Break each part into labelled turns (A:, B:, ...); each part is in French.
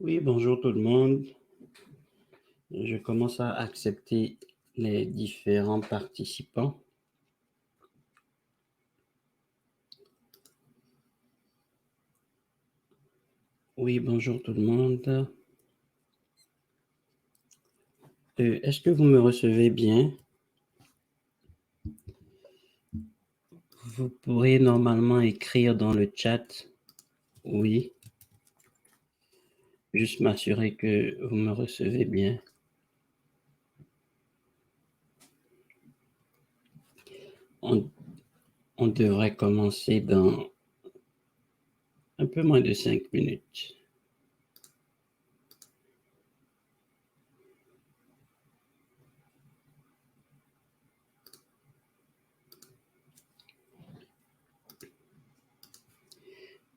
A: Oui, bonjour tout le monde. Je commence à accepter les différents participants. Oui, bonjour tout le monde. Est-ce que vous me recevez bien? Vous pourrez normalement écrire dans le chat oui. Juste m'assurer que vous me recevez bien. On devrait commencer dans un peu moins de 5 minutes.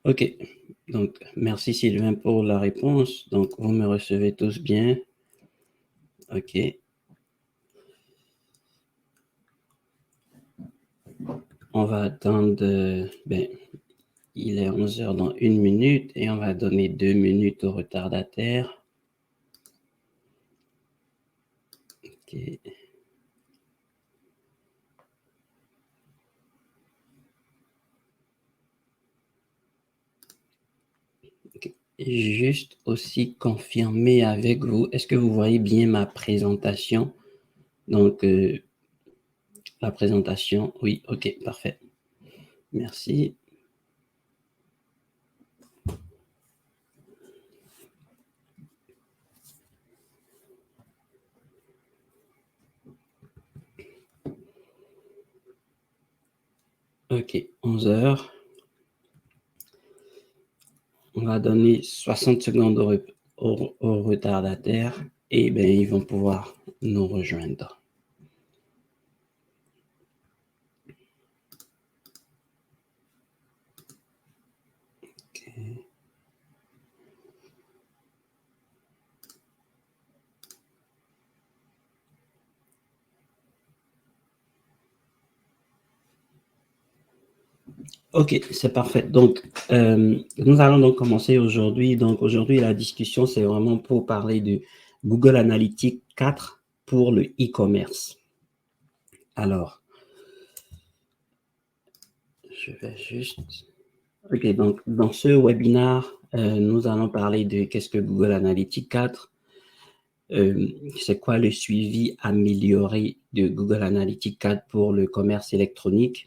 A: OK. Donc, merci Sylvain pour la réponse. Donc, vous me recevez tous bien. OK. On va attendre, il est 11h dans 1 minute et on va donner 2 minutes au retardataire. OK. OK. Juste aussi confirmer avec vous, est-ce que vous voyez bien ma présentation? Donc, la présentation, oui, OK, parfait. Merci. OK, 11h. On va donner 60 secondes au retardataire et ben, ils vont pouvoir nous rejoindre. OK. OK, c'est parfait. Donc, nous allons donc commencer aujourd'hui. Donc, aujourd'hui, la discussion, c'est vraiment pour parler de Google Analytics 4 pour le e-commerce. Alors, je vais juste... OK, donc, dans ce webinaire, nous allons parler de qu'est-ce que Google Analytics 4, c'est quoi le suivi amélioré de Google Analytics 4 pour le commerce électronique,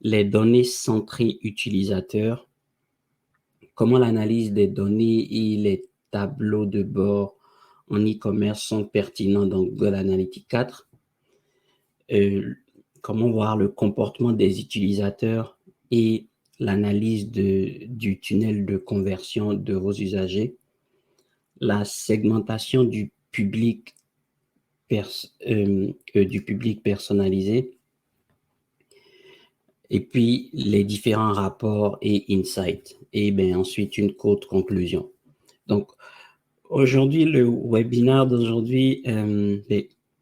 A: les données centrées utilisateurs, comment l'analyse des données et les tableaux de bord en e-commerce sont pertinents dans Google Analytics 4, comment voir le comportement des utilisateurs et l'analyse du tunnel de conversion de vos usagers, la segmentation du public personnalisé, et puis les différents rapports et insights, et bien ensuite une courte conclusion. Donc, aujourd'hui, le webinaire d'aujourd'hui,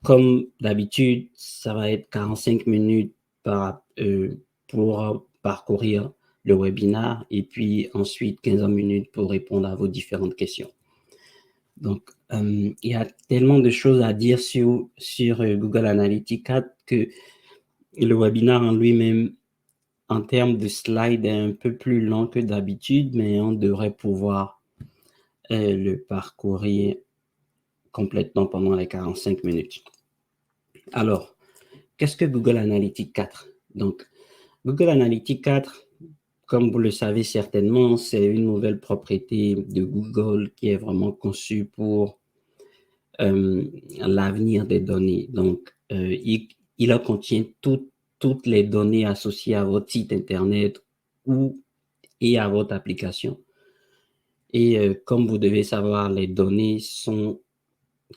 A: comme d'habitude, ça va être 45 minutes pour parcourir le webinaire et puis ensuite 15 minutes pour répondre à vos différentes questions. Donc, il y a tellement de choses à dire sur Google Analytics 4 que le webinaire en lui-même, en termes de slides, est un peu plus long que d'habitude, mais on devrait pouvoir le parcourir complètement pendant les 45 minutes. Alors, qu'est-ce que Google Analytics 4? Donc, Google Analytics 4, comme vous le savez certainement, c'est une nouvelle propriété de Google qui est vraiment conçue pour l'avenir des données. Donc, il contient toutes les données associées à votre site Internet et à votre application. Et comme vous devez savoir, les données sont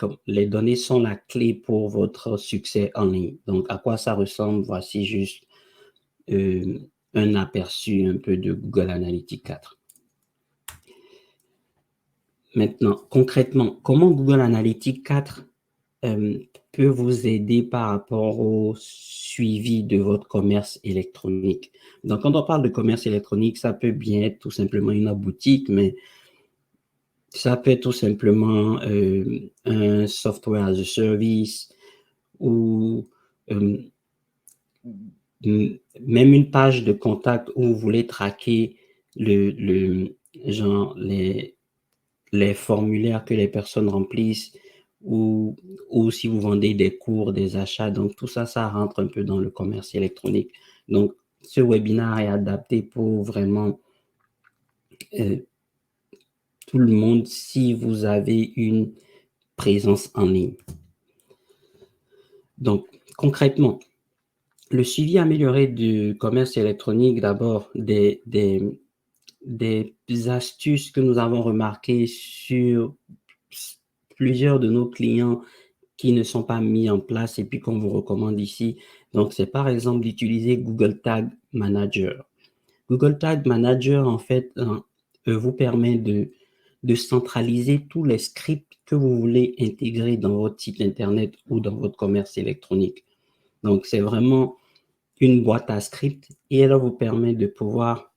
A: la clé pour votre succès en ligne. Donc, à quoi ça ressemble? Voici juste un aperçu un peu de Google Analytics 4. Maintenant, concrètement, comment Google Analytics 4 peut vous aider par rapport au suivi de votre commerce électronique? Donc, quand on parle de commerce électronique, ça peut bien être tout simplement une boutique, mais Ça peut être tout simplement un software as a service ou même une page de contact où vous voulez traquer genre les formulaires que les personnes remplissent ou, ou si vous vendez des cours, des achats. Donc, tout ça, ça rentre un peu dans le commerce électronique. Donc, ce webinaire est adapté pour vraiment euh, tout le monde si vous avez une présence en ligne. Donc, concrètement, le suivi amélioré du commerce électronique, d'abord, des astuces que nous avons remarquées sur plusieurs de nos clients qui ne sont pas mis en place et puis qu'on vous recommande ici. Donc, c'est par exemple d'utiliser Google Tag Manager. Google Tag Manager, en fait, vous permet de centraliser tous les scripts que vous voulez intégrer dans votre site Internet ou dans votre commerce électronique. Donc, c'est vraiment une boîte à scripts et elle vous permet de pouvoir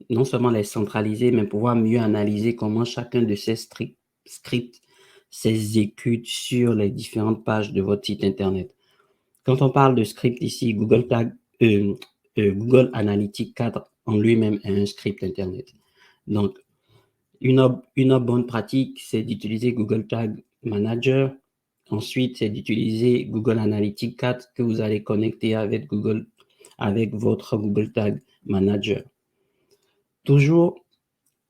A: non seulement les centraliser, mais pouvoir mieux analyser comment chacun de ces scripts s'exécute sur les différentes pages de votre site Internet. Quand on parle de script ici, Google Analytics 4 en lui-même est un script Internet. Donc, une bonne pratique, c'est d'utiliser Google Tag Manager. Ensuite, c'est d'utiliser Google Analytics 4 que vous allez connecter avec votre Google Tag Manager. Toujours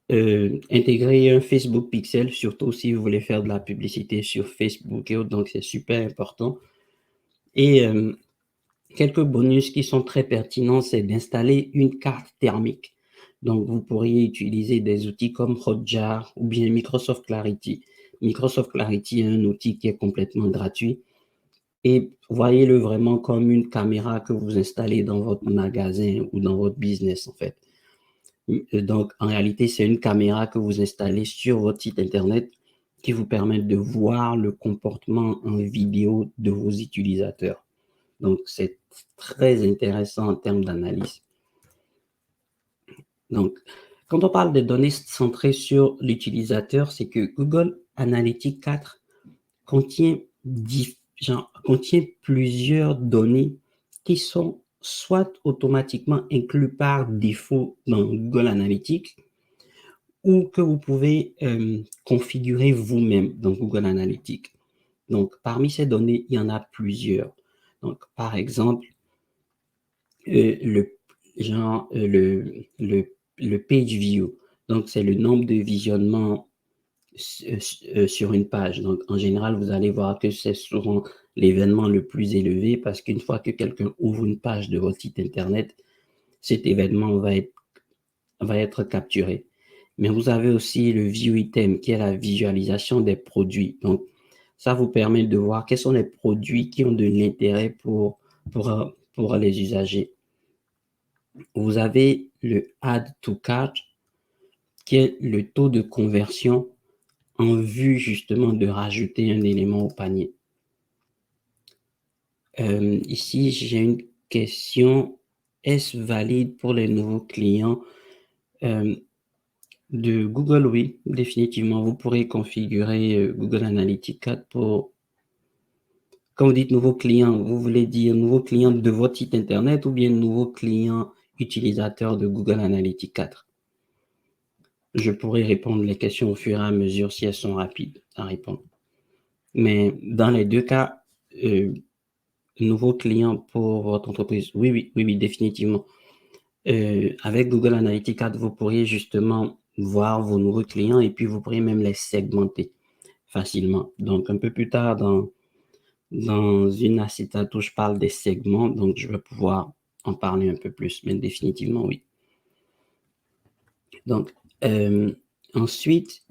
A: intégrer un Facebook Pixel, surtout si vous voulez faire de la publicité sur Facebook et autres, donc c'est super important. Et quelques bonus qui sont très pertinents, c'est d'installer une carte thermique. Donc, vous pourriez utiliser des outils comme Hotjar ou bien Microsoft Clarity. Microsoft Clarity est un outil qui est complètement gratuit et voyez-le vraiment comme une caméra que vous installez dans votre magasin ou dans votre business, en fait. Donc, en réalité, c'est une caméra que vous installez sur votre site Internet qui vous permet de voir le comportement en vidéo de vos utilisateurs. Donc, c'est très intéressant en termes d'analyse. Donc, quand on parle de données centrées sur l'utilisateur, c'est que Google Analytics 4 contient plusieurs données qui sont soit automatiquement inclus par défaut dans Google Analytics ou que vous pouvez configurer vous-même dans Google Analytics. Donc, parmi ces données, il y en a plusieurs. Donc, par exemple, le page view. Donc, c'est le nombre de visionnements sur une page. Donc, en général, vous allez voir que c'est souvent l'événement le plus élevé parce qu'une fois que quelqu'un ouvre une page de votre site Internet, cet événement va être capturé. Mais vous avez aussi le view item qui est la visualisation des produits. Donc, ça vous permet de voir quels sont les produits qui ont de l'intérêt pour les usagers. Vous avez le add to cart qui est le taux de conversion en vue justement de rajouter un élément au panier. Ici, j'ai une question. Est-ce valide pour les nouveaux clients de Google? Oui, définitivement. Vous pourrez configurer Google Analytics 4 pour, quand vous dites nouveau client, vous voulez dire nouveau client de votre site Internet ou bien nouveau client utilisateur de Google Analytics 4? Je pourrais répondre les questions au fur et à mesure si elles sont rapides à répondre. Mais dans les deux cas, nouveau client pour votre entreprise, oui, définitivement. Avec Google Analytics 4, vous pourriez justement voir vos nouveaux clients et puis vous pourriez même les segmenter facilement. Donc, un peu plus tard dans une acétate où je parle des segments, donc je vais pouvoir en parler un peu plus, mais définitivement, oui. Donc, ensuite,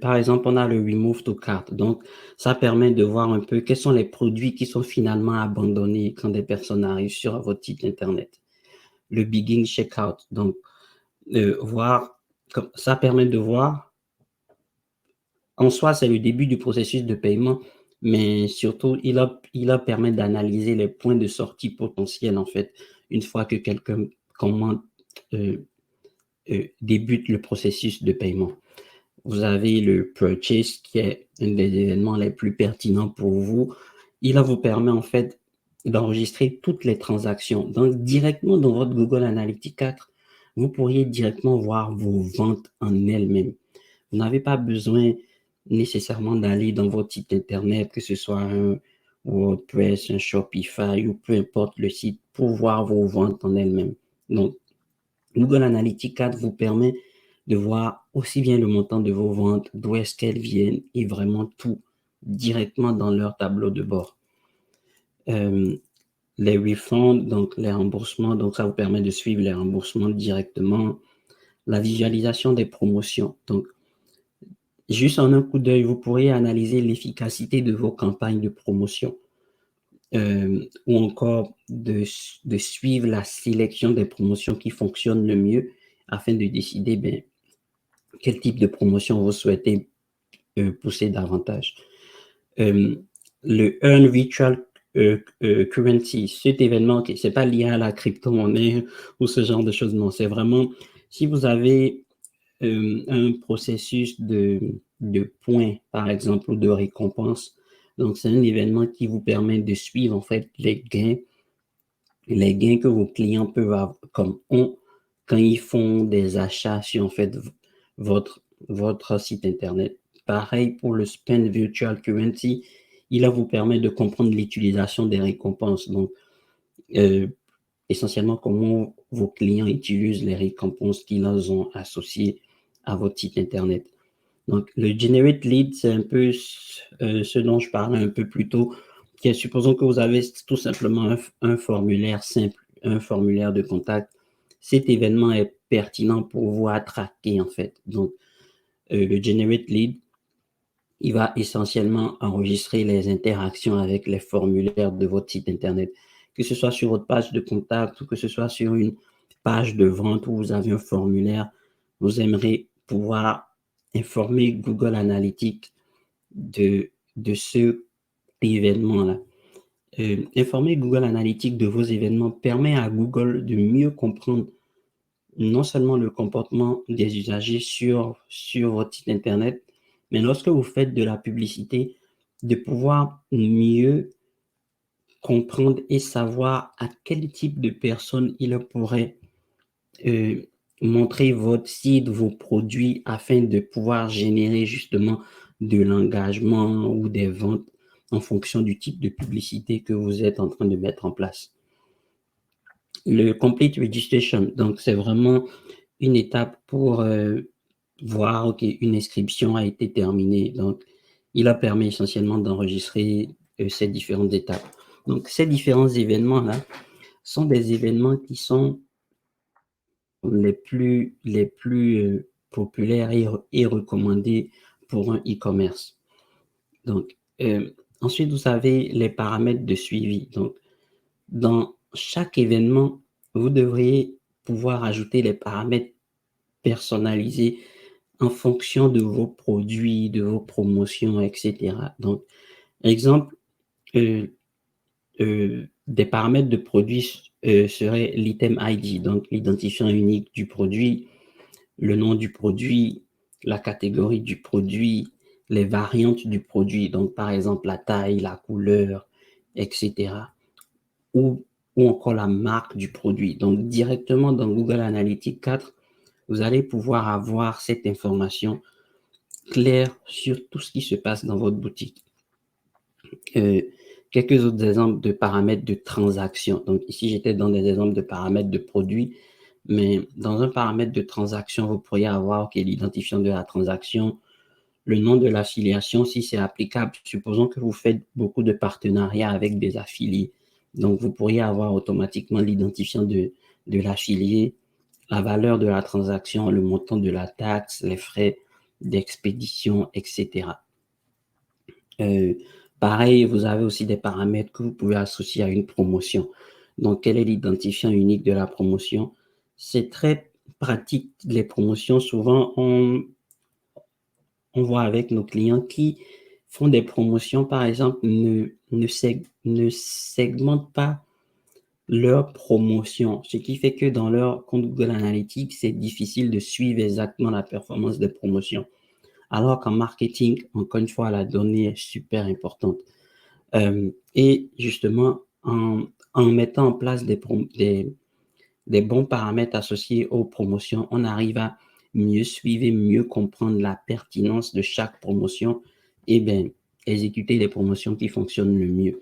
A: par exemple, on a le Remove to Cart. Donc, ça permet de voir un peu quels sont les produits qui sont finalement abandonnés quand des personnes arrivent sur votre site Internet. Le Begin Checkout. Donc, ça permet de voir, en soi, c'est le début du processus de paiement, mais surtout, il permet d'analyser les points de sortie potentiels, en fait, une fois que quelqu'un commande débute le processus de paiement. Vous avez le purchase qui est un des événements les plus pertinents pour vous. Il vous permet en fait d'enregistrer toutes les transactions. Donc, directement dans votre Google Analytics 4, vous pourriez directement voir vos ventes en elles-mêmes. Vous n'avez pas besoin nécessairement d'aller dans votre site internet, que ce soit un WordPress, un Shopify ou peu importe le site, pour voir vos ventes en elles-mêmes. Donc, Google Analytics 4 vous permet de voir aussi bien le montant de vos ventes, d'où est-ce qu'elles viennent et vraiment tout directement dans leur tableau de bord. Les refunds, donc les remboursements, donc ça vous permet de suivre les remboursements directement. La visualisation des promotions. Donc, juste en un coup d'œil, vous pourriez analyser l'efficacité de vos campagnes de promotion ou encore de suivre la sélection des promotions qui fonctionnent le mieux afin de décider quel type de promotion vous souhaitez pousser davantage. Le Earn Virtual Currency, cet événement, ce n'est pas lié à la crypto-monnaie ou ce genre de choses, non, c'est vraiment si vous avez un processus de points, par exemple, ou de récompenses. Donc, c'est un événement qui vous permet de suivre, en fait, les gains que vos clients peuvent avoir, comme ont, quand ils font des achats sur, en fait, votre site Internet. Pareil pour le Spend Virtual Currency, il vous permet de comprendre l'utilisation des récompenses. Donc, essentiellement, comment vos clients utilisent les récompenses qu'ils ont associées à votre site Internet. Donc, le Generate Lead, c'est un peu ce dont je parlais un peu plus tôt. Supposons que vous avez tout simplement un formulaire simple, un formulaire de contact. Cet événement est pertinent pour vous à traquer, en fait. Donc, le Generate Lead, il va essentiellement enregistrer les interactions avec les formulaires de votre site Internet, que ce soit sur votre page de contact ou que ce soit sur une page de vente où vous avez un formulaire. Vous aimerez pouvoir informer Google Analytics de ce événement-là. Informer Google Analytics de vos événements permet à Google de mieux comprendre non seulement le comportement des usagers sur votre site Internet, mais lorsque vous faites de la publicité, de pouvoir mieux comprendre et savoir à quel type de personnes il pourrait montrer votre site, vos produits, afin de pouvoir générer justement de l'engagement ou des ventes en fonction du type de publicité que vous êtes en train de mettre en place. Le Complete Registration, donc c'est vraiment une étape pour voir qu'une inscription a été terminée. Donc, il permis essentiellement d'enregistrer ces différentes étapes. Donc, ces différents événements-là sont des événements qui sont les plus populaires et recommandés pour un e-commerce. Donc, ensuite, vous avez les paramètres de suivi. Donc, dans chaque événement, vous devriez pouvoir ajouter les paramètres personnalisés en fonction de vos produits, de vos promotions, etc. Donc, exemple, des paramètres de produits seraient l'item ID, donc l'identifiant unique du produit, le nom du produit, la catégorie du produit, les variantes du produit, donc par exemple la taille, la couleur, etc. Ou encore la marque du produit. Donc directement dans Google Analytics 4, vous allez pouvoir avoir cette information claire sur tout ce qui se passe dans votre boutique. Quelques autres exemples de paramètres de transaction. Donc ici, j'étais dans des exemples de paramètres de produits, mais dans un paramètre de transaction, vous pourriez avoir l'identifiant de la transaction, le nom de l'affiliation, si c'est applicable. Supposons que vous faites beaucoup de partenariats avec des affiliés. Donc, vous pourriez avoir automatiquement l'identifiant de l'affilié, la valeur de la transaction, le montant de la taxe, les frais d'expédition, etc. Pareil, vous avez aussi des paramètres que vous pouvez associer à une promotion. Donc, quel est l'identifiant unique de la promotion? C'est très pratique. Les promotions, souvent, on voit avec nos clients qui font des promotions, par exemple, ne segmentent pas leur promotion, ce qui fait que dans leur compte Google Analytics, c'est difficile de suivre exactement la performance des promotions. Alors qu'en marketing, encore une fois, la donnée est super importante. Et justement, en mettant en place des bons paramètres associés aux promotions, on arrive à mieux suivre et mieux comprendre la pertinence de chaque promotion et bien exécuter les promotions qui fonctionnent le mieux.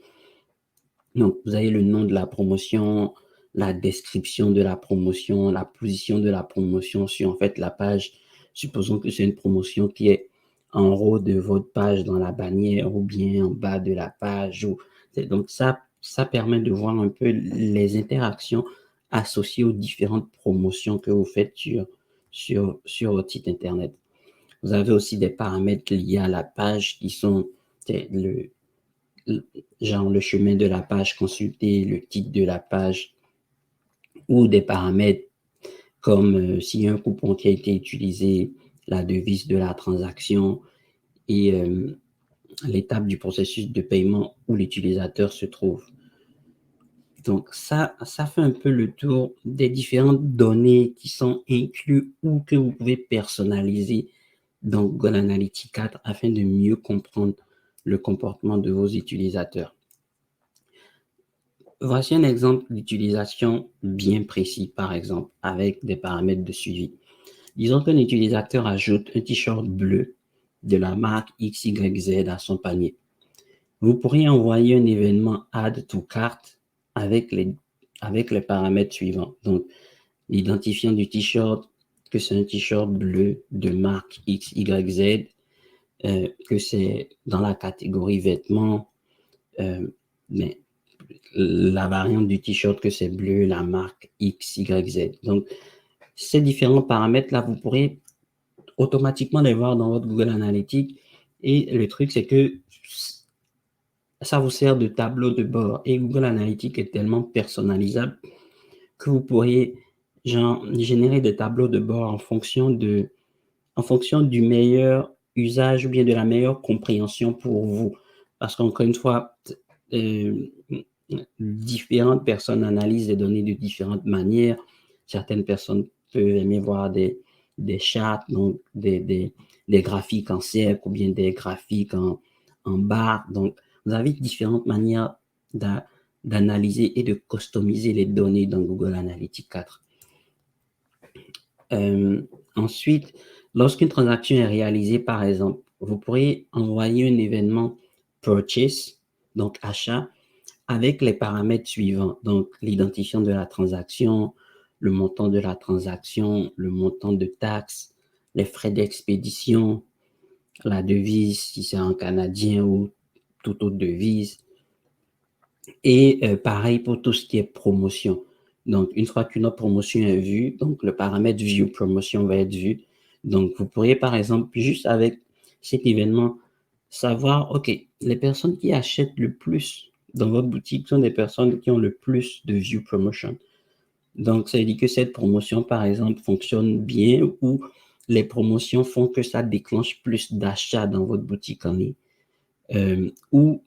A: Donc, vous avez le nom de la promotion, la description de la promotion, la position de la promotion sur en fait la page. Supposons que c'est une promotion qui est en haut de votre page dans la bannière ou bien en bas de la page. Donc, ça permet de voir un peu les interactions associées aux différentes promotions que vous faites sur votre site Internet. Vous avez aussi des paramètres liés à la page qui sont genre le chemin de la page consultée, le titre de la page, ou des paramètres comme s'il y a un coupon qui a été utilisé, la devise de la transaction et l'étape du processus de paiement où l'utilisateur se trouve. Donc ça fait un peu le tour des différentes données qui sont incluses ou que vous pouvez personnaliser dans Google Analytics 4 afin de mieux comprendre le comportement de vos utilisateurs. Voici un exemple d'utilisation bien précis, par exemple, avec des paramètres de suivi. Disons qu'un utilisateur ajoute un t-shirt bleu de la marque XYZ à son panier. Vous pourriez envoyer un événement Add to Cart avec les paramètres suivants. Donc, l'identifiant du t-shirt, que c'est un t-shirt bleu de marque XYZ, que c'est dans la catégorie vêtements, mais la variante du t-shirt que c'est bleu, la marque XYZ. Donc, ces différents paramètres-là, vous pourrez automatiquement les voir dans votre Google Analytics. Et le truc, c'est que ça vous sert de tableau de bord. Et Google Analytics est tellement personnalisable que vous pourriez générer des tableaux de bord en fonction du meilleur usage ou bien de la meilleure compréhension pour vous. Parce qu'encore une fois, différentes personnes analysent les données de différentes manières. Certaines personnes peuvent aimer voir des charts, donc des graphiques en cercle ou bien des graphiques en barre. Donc, vous avez différentes manières d'analyser et de customiser les données dans Google Analytics 4. Ensuite, lorsqu'une transaction est réalisée, par exemple, vous pourrez envoyer un événement purchase, donc achat, avec les paramètres suivants. Donc, l'identifiant de la transaction, le montant de la transaction, le montant de taxes, les frais d'expédition, la devise, si c'est en canadien ou toute autre devise. Et pareil pour tout ce qui est promotion. Donc, une fois qu'une autre promotion est vue, donc le paramètre View Promotion va être vu. Donc, vous pourriez, par exemple, juste avec cet événement, savoir, OK, les personnes qui achètent le plus dans votre boutique sont des personnes qui ont le plus de View Promotion. Donc, ça veut dire que cette promotion, par exemple, fonctionne bien ou les promotions font que ça déclenche plus d'achats dans votre boutique en ligne. Ou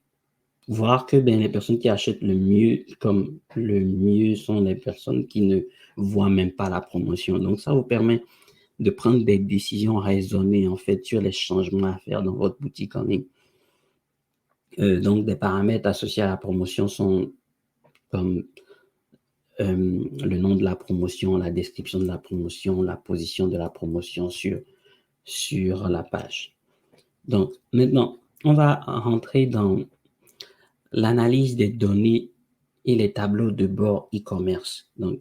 A: voir que les personnes qui achètent le mieux sont les personnes qui ne voient même pas la promotion. Donc, ça vous permet de prendre des décisions raisonnées, en fait, sur les changements à faire dans votre boutique en ligne. Donc, des paramètres associés à la promotion sont comme le nom de la promotion, la description de la promotion, la position de la promotion sur la page. Donc, maintenant, on va rentrer dans l'analyse des données et les tableaux de bord e-commerce. Donc,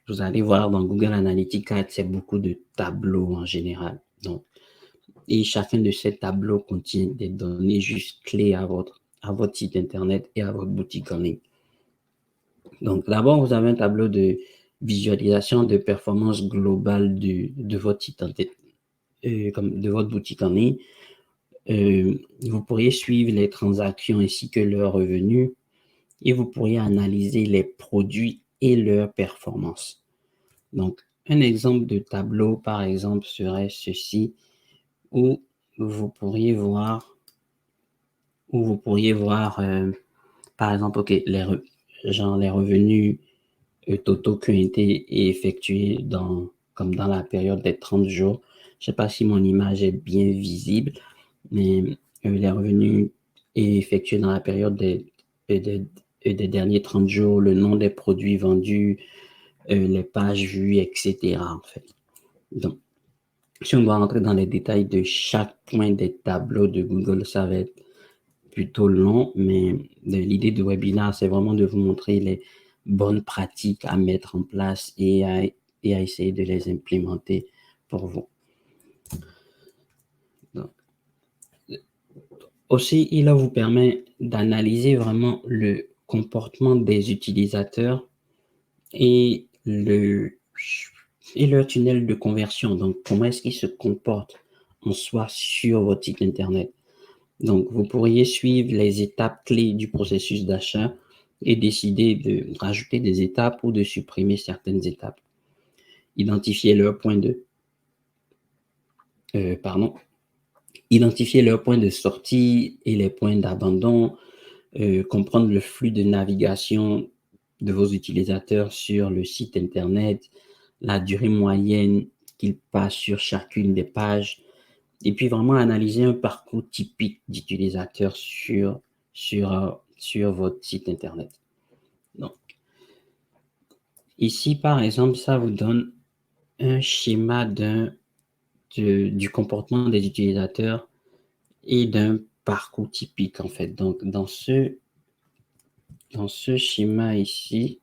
A: vous allez voir dans Google Analytics 4, c'est beaucoup de tableaux en général. Donc, et chacun de ces tableaux contient des données juste clés à votre site Internet et à votre boutique en ligne. Donc, d'abord, vous avez un tableau de visualisation de performance globale de votre site Internet, comme de votre boutique en ligne. Vous pourriez suivre les transactions ainsi que leurs revenus et vous pourriez analyser les produits et leurs performances. Donc, un exemple de tableau, par exemple, serait ceci, où vous pourriez voir, par exemple, OK, genre les revenus totaux qui ont été effectués comme dans la période des 30 jours. Je ne sais pas si mon image est bien visible, mais les revenus effectués dans la période des derniers 30 jours, le nom des produits vendus, les pages vues, etc. en fait. Donc, si on doit rentrer dans les détails de chaque point des tableaux de Google, ça va être plutôt long, mais l'idée du webinaire, c'est vraiment de vous montrer les bonnes pratiques à mettre en place et à essayer de les implémenter pour vous. Donc, aussi, il vous permet d'analyser vraiment le comportement des utilisateurs et leur tunnel de conversion. Donc, comment est-ce qu'ils se comportent en soi sur votre site Internet. Donc, vous pourriez suivre les étapes clés du processus d'achat et décider de rajouter des étapes ou de supprimer certaines étapes. Identifier leurs points de sortie et les points d'abandon, comprendre le flux de navigation de vos utilisateurs sur le site Internet, la durée moyenne qu'ils passent sur chacune des pages, et puis vraiment analyser un parcours typique d'utilisateur sur votre site Internet. Donc, ici, par exemple, ça vous donne un schéma du comportement des utilisateurs et d'un parcours typique, en fait. Donc, dans ce schéma ici,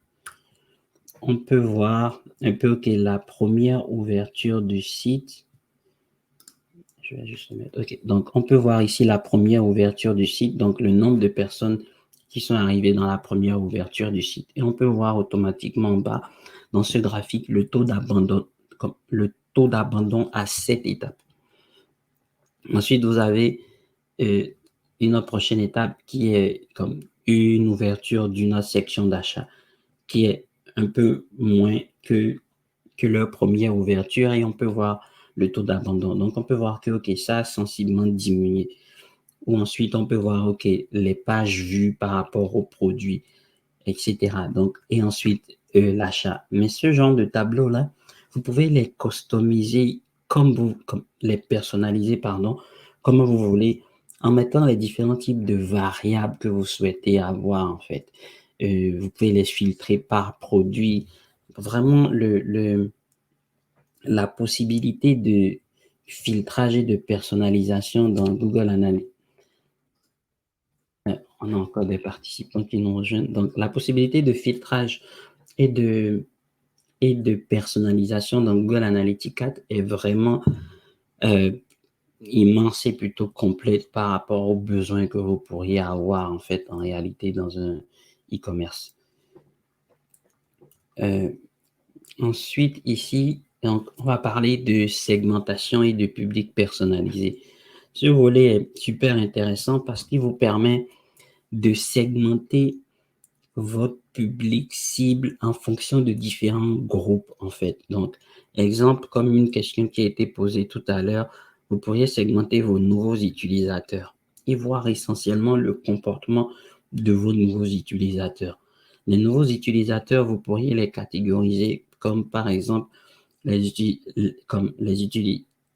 A: on peut voir un peu que la première ouverture du site, je vais juste le mettre, ok. Donc, on peut voir ici la première ouverture du site, donc le nombre de personnes qui sont arrivées dans la première ouverture du site. Et on peut voir automatiquement en bas, dans ce graphique, le taux d'abandon à cette étape. Ensuite, vous avez une autre prochaine étape qui est comme une ouverture d'une autre section d'achat, qui est un peu moins que leur première ouverture, et on peut voir le taux d'abandon. Donc, on peut voir que, OK, ça a sensiblement diminué. Ou ensuite, on peut voir, OK, les pages vues par rapport aux produits, etc. Donc, et ensuite, l'achat. Mais ce genre de tableau-là, vous pouvez les customiser comme les personnaliser, comme vous voulez, en mettant les différents types de variables que vous souhaitez avoir, en fait. Vous pouvez les filtrer par produit. Vraiment, la possibilité de filtrage et de personnalisation dans Google Analytics. On a encore des participants qui nous rejoignent. Donc, la possibilité de filtrage et de personnalisation dans Google Analytics 4 est vraiment immense et plutôt complète par rapport aux besoins que vous pourriez avoir en fait en réalité dans un e-commerce. Ensuite, ici, donc, on va parler de segmentation et de public personnalisé. Ce volet est super intéressant parce qu'il vous permet de segmenter votre public cible en fonction de différents groupes, en fait. Donc, exemple, comme une question qui a été posée tout à l'heure, vous pourriez segmenter vos nouveaux utilisateurs et voir essentiellement le comportement de vos nouveaux utilisateurs. Les nouveaux utilisateurs, vous pourriez les catégoriser comme, par exemple, les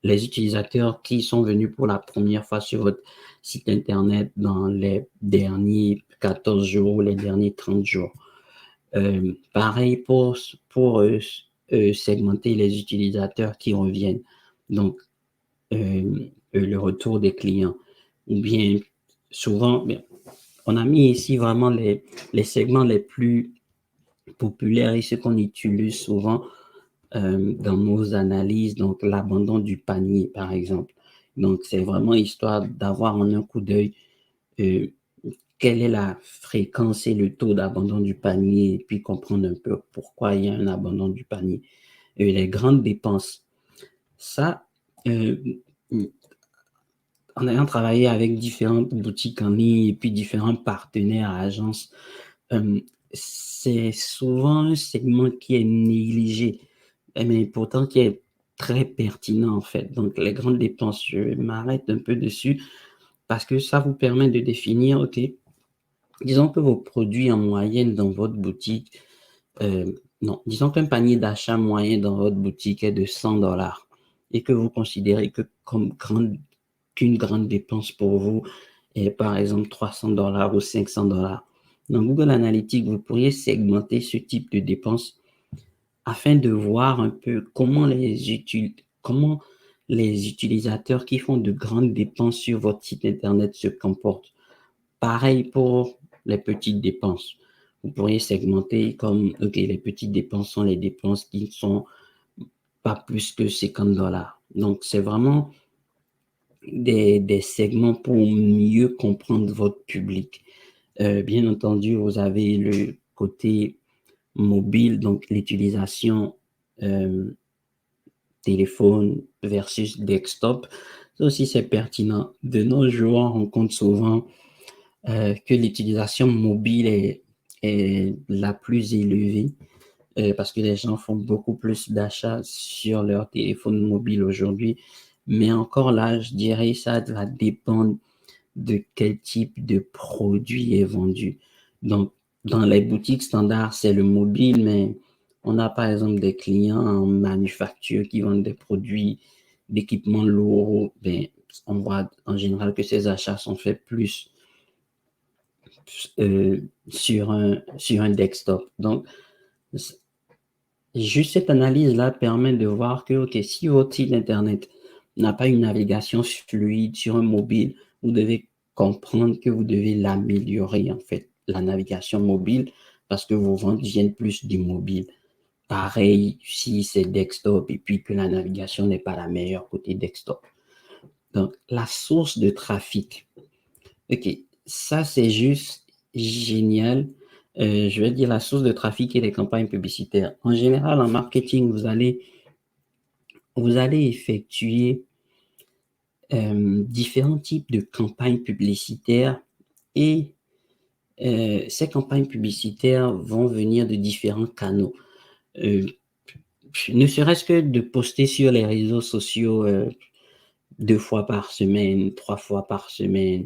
A: utilisateurs qui sont venus pour la première fois sur votre site Internet dans les derniers 14 jours ou les derniers 30 jours. Pareil pour segmenter les utilisateurs qui reviennent. Donc, le retour des clients. Ou bien, souvent, on a mis ici vraiment les segments les plus populaires et ceux qu'on utilise souvent dans nos analyses, donc l'abandon du panier, par exemple. Donc, c'est vraiment histoire d'avoir en un coup d'œil quelle est la fréquence et le taux d'abandon du panier, et puis comprendre un peu pourquoi il y a un abandon du panier. Et les grandes dépenses. Ça, en ayant travaillé avec différentes boutiques en ligne et puis différents partenaires, agences, c'est souvent un segment qui est négligé, mais pourtant qui est très pertinent en fait. Donc, les grandes dépenses, je m'arrête un peu dessus parce que ça vous permet de définir, OK, Disons que vos produits en moyenne dans votre boutique, non, disons qu'un panier d'achat moyen dans votre boutique est de 100 $ et que vous considérez que qu'une grande dépense pour vous est par exemple 300 $ ou 500 $. Dans Google Analytics, vous pourriez segmenter ce type de dépenses afin de voir un peu comment les utilisateurs qui font de grandes dépenses sur votre site internet se comportent. Pareil pour les petites dépenses. Vous pourriez segmenter comme, OK, les petites dépenses sont les dépenses qui ne sont pas plus que 50 $. Donc, c'est vraiment des segments pour mieux comprendre votre public. Bien entendu, vous avez le côté mobile, donc l'utilisation téléphone versus desktop. Ça aussi, c'est pertinent. De nos jours, on rencontre souvent que l'utilisation mobile est la plus élevée parce que les gens font beaucoup plus d'achats sur leur téléphone mobile aujourd'hui. Mais encore là, je dirais ça va dépendre de quel type de produit est vendu. Donc, dans les boutiques standards, c'est le mobile, mais on a par exemple des clients en manufacture qui vendent des produits d'équipements lourds. Ben, on voit en général que ces achats sont faits plus sur un desktop. Donc, juste cette analyse-là permet de voir que, OK, si votre site Internet n'a pas une navigation fluide sur un mobile, vous devez comprendre que vous devez l'améliorer, en fait, la navigation mobile, parce que vos ventes viennent plus du mobile. Pareil si c'est desktop et puis que la navigation n'est pas la meilleure côté desktop. Donc, la source de trafic. OK, ça, c'est juste génial. Je vais dire la source de trafic et les campagnes publicitaires. En général, en marketing, vous allez effectuer différents types de campagnes publicitaires et ces campagnes publicitaires vont venir de différents canaux. Ne serait-ce que de poster sur les réseaux sociaux 2 fois par semaine, 3 fois par semaine,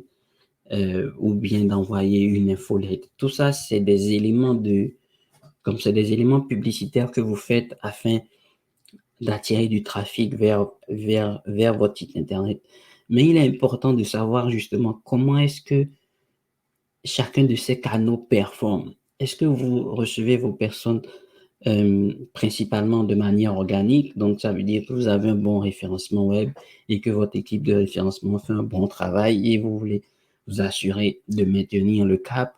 A: ou bien d'envoyer une infolette. Tout ça, c'est des éléments c'est des éléments publicitaires que vous faites afin d'attirer du trafic vers votre site internet. Mais il est important de savoir justement comment est-ce que chacun de ces canaux performe. Est-ce que vous recevez vos personnes principalement de manière organique? Donc, ça veut dire que vous avez un bon référencement web et que votre équipe de référencement fait un bon travail et vous voulez vous assurer de maintenir le cap.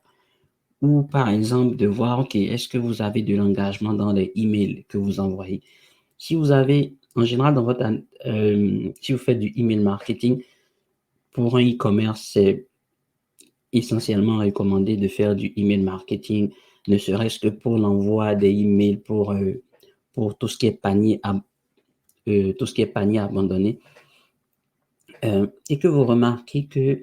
A: Ou par exemple, de voir, OK, est-ce que vous avez de l'engagement dans les emails que vous envoyez? Si vous avez, en général, si vous faites du email marketing, pour un e-commerce, c'est essentiellement recommandé de faire du email marketing, ne serait-ce que pour l'envoi des emails pour tout ce qui est panier abandonné. Et que vous remarquez que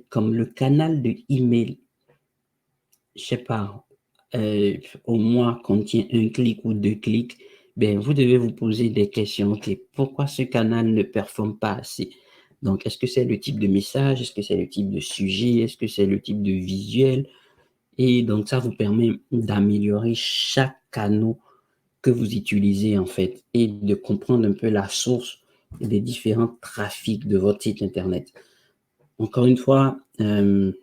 A: comme le canal de email, je sais pas, au mois contient un clic ou 2 clics, ben, vous devez vous poser des questions. OK, pourquoi ce canal ne performe pas assez? Donc, est-ce que c'est le type de message? Est-ce que c'est le type de sujet? Est-ce que c'est le type de visuel? Et donc, ça vous permet d'améliorer chaque canal que vous utilisez, en fait, et de comprendre un peu la source des différents trafics de votre site Internet. Encore une fois, les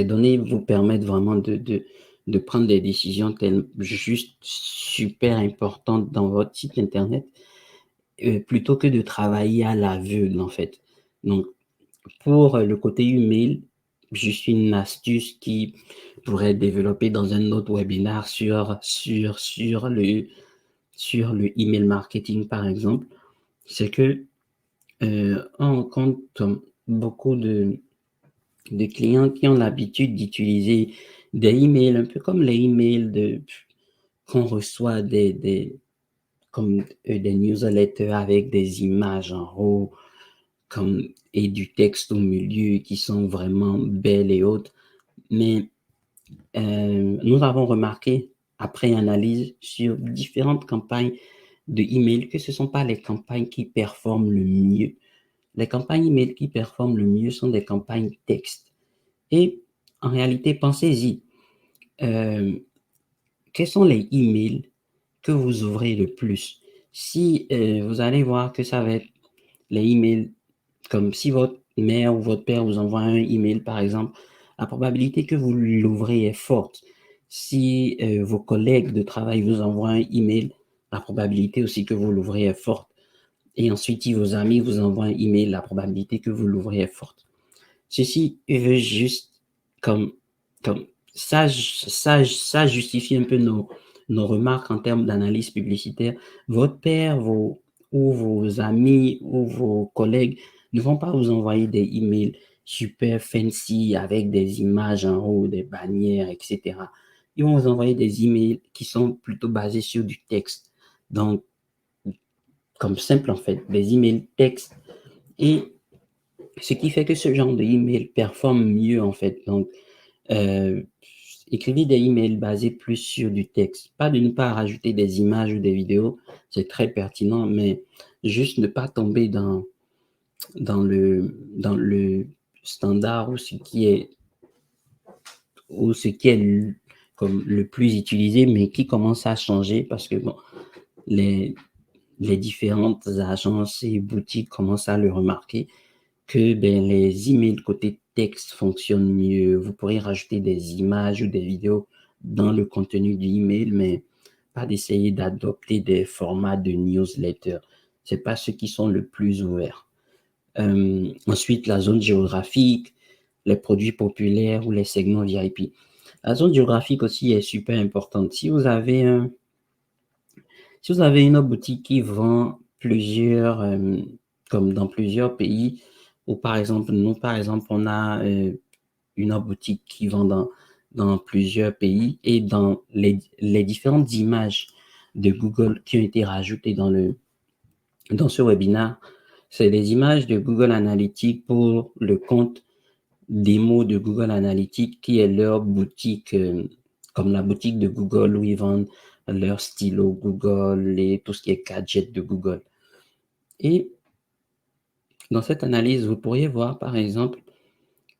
A: données vous permettent vraiment de prendre des décisions juste super importantes dans votre site Internet, plutôt que de travailler à l'aveugle, en fait. Donc, pour le côté email, juste une astuce qui pourrait être développée dans un autre webinaire sur le email marketing, par exemple, c'est que on compte beaucoup de clients qui ont l'habitude d'utiliser des emails, un peu comme les emails qu'on reçoit comme des newsletters avec des images en haut et du texte au milieu qui sont vraiment belles et autres. Mais nous avons remarqué, après analyse sur différentes campagnes de email, que ce ne sont pas les campagnes qui performent le mieux. Les campagnes email qui performent le mieux sont des campagnes texte. Et en réalité, pensez-y. Quels sont les emails que vous ouvrez le plus? Si vous allez voir que ça va être les emails, comme si votre mère ou votre père vous envoie un email, par exemple, la probabilité que vous l'ouvrez est forte. Si vos collègues de travail vous envoient un email, la probabilité aussi que vous l'ouvrez est forte. Et ensuite, si vos amis vous envoient un email, la probabilité que vous l'ouvrez est forte. Ceci veut juste comme, comme ça justifie un peu nos remarques en termes d'analyse publicitaire. Votre père, ou vos amis ou vos collègues ne vont pas vous envoyer des emails super fancy avec des images en haut, des bannières, etc. Ils vont vous envoyer des emails qui sont plutôt basés sur du texte. Donc, comme simple en fait, des emails texte. Et ce qui fait que ce genre de email performe mieux en fait. Donc, euh, écrivez des emails basés plus sur du texte. Pas de ne pas rajouter des images ou des vidéos, c'est très pertinent, mais juste ne pas tomber dans le standard ou ce qui est comme le plus utilisé, mais qui commence à changer parce que bon, les, les différentes agences et boutiques commencent à le remarquer que ben, les emails côté texte fonctionnent mieux. Vous pourrez rajouter des images ou des vidéos dans le contenu du email, mais pas d'essayer d'adopter des formats de newsletter. C'est pas ceux qui sont le plus ouverts. Ensuite, la zone géographique, les produits populaires ou les segments VIP. La zone géographique aussi est super importante. Si vous avez une boutique qui vend plusieurs, comme dans plusieurs pays, ou par exemple, nous, par exemple, on a une boutique qui vend dans plusieurs pays et dans les différentes images de Google qui ont été rajoutées dans ce webinaire, c'est des images de Google Analytics pour le compte démo de Google Analytics qui est leur boutique, comme la boutique de Google où ils vendent leur stylo Google et tout ce qui est gadget de Google. Et dans cette analyse, vous pourriez voir par exemple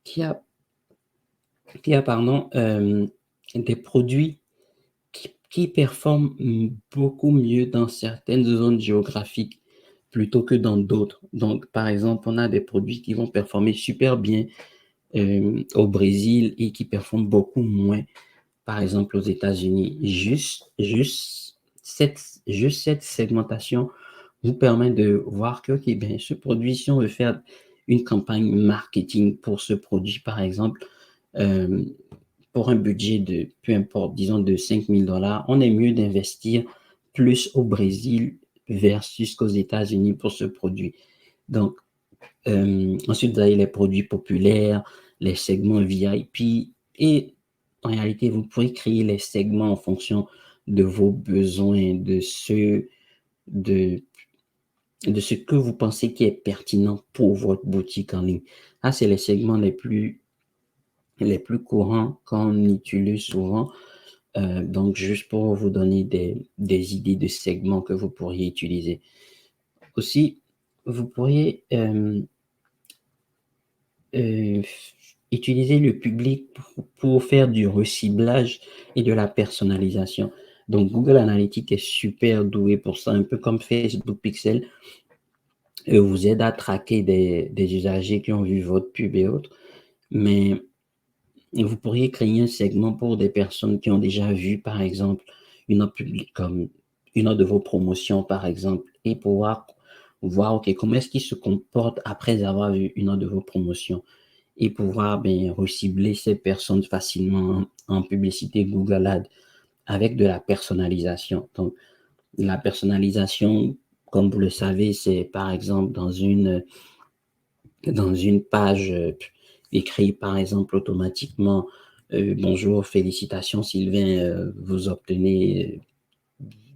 A: qu'il y a pardon, des produits qui performent beaucoup mieux dans certaines zones géographiques plutôt que dans d'autres. Donc, par exemple, on a des produits qui vont performer super bien au Brésil et qui performent beaucoup moins, par exemple, aux États-Unis. Juste cette segmentation vous permet de voir que, OK, ben, ce produit, si on veut faire une campagne marketing pour ce produit, par exemple, euh, pour un budget de, peu importe, disons de $5 000, on est mieux d'investir plus au Brésil versus qu'aux États-Unis pour ce produit. Donc, ensuite, vous avez les produits populaires, les segments VIP et en réalité, vous pourrez créer les segments en fonction de vos besoins, de, de ce que vous pensez qui est pertinent pour votre boutique en ligne. Ah, c'est les segments les plus courants qu'on utilise souvent. Donc, juste pour vous donner des idées de segments que vous pourriez utiliser. Aussi, vous pourriez euh, utiliser le public pour faire du reciblage et de la personnalisation. Donc, Google Analytics est super doué pour ça, un peu comme Facebook Pixel. Vous aide à traquer des usagers qui ont vu votre pub et autres. Mais vous pourriez créer un segment pour des personnes qui ont déjà vu, par exemple, une offre publique comme une autre de vos promotions, par exemple, et pouvoir voir, OK, comment est-ce qu'ils se comportent après avoir vu une autre de vos promotions et pouvoir bien recibler ces personnes facilement en publicité Google Ads avec de la personnalisation. Donc, la personnalisation, comme vous le savez, c'est par exemple dans une page écrite par exemple automatiquement bonjour, félicitations Sylvain, vous obtenez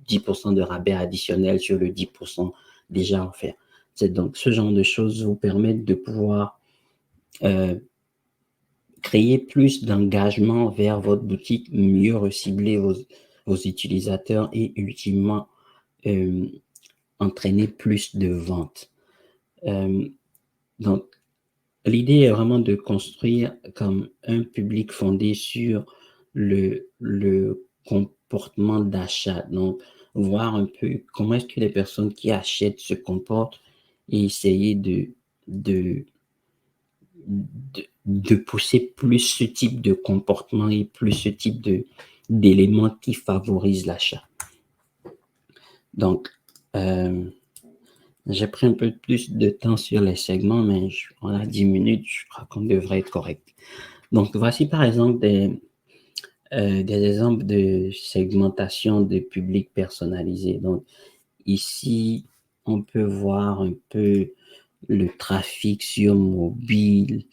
A: 10% de rabais additionnel sur le 10% déjà offert. C'est donc ce genre de choses vous permettent de pouvoir euh, créer plus d'engagement vers votre boutique, mieux recibler vos utilisateurs et ultimement euh, entraîner plus de ventes. Donc, l'idée est vraiment de construire comme un public fondé sur le comportement d'achat. Donc, voir un peu comment est-ce que les personnes qui achètent se comportent et essayer de, de pousser plus ce type de comportement et plus ce type d'éléments qui favorisent l'achat. Donc, j'ai pris un peu plus de temps sur les segments, mais on a 10 minutes, je crois qu'on devrait être correct. Donc, voici par exemple des exemples de segmentation de public personnalisé. Donc, ici, on peut voir un peu le trafic sur mobile,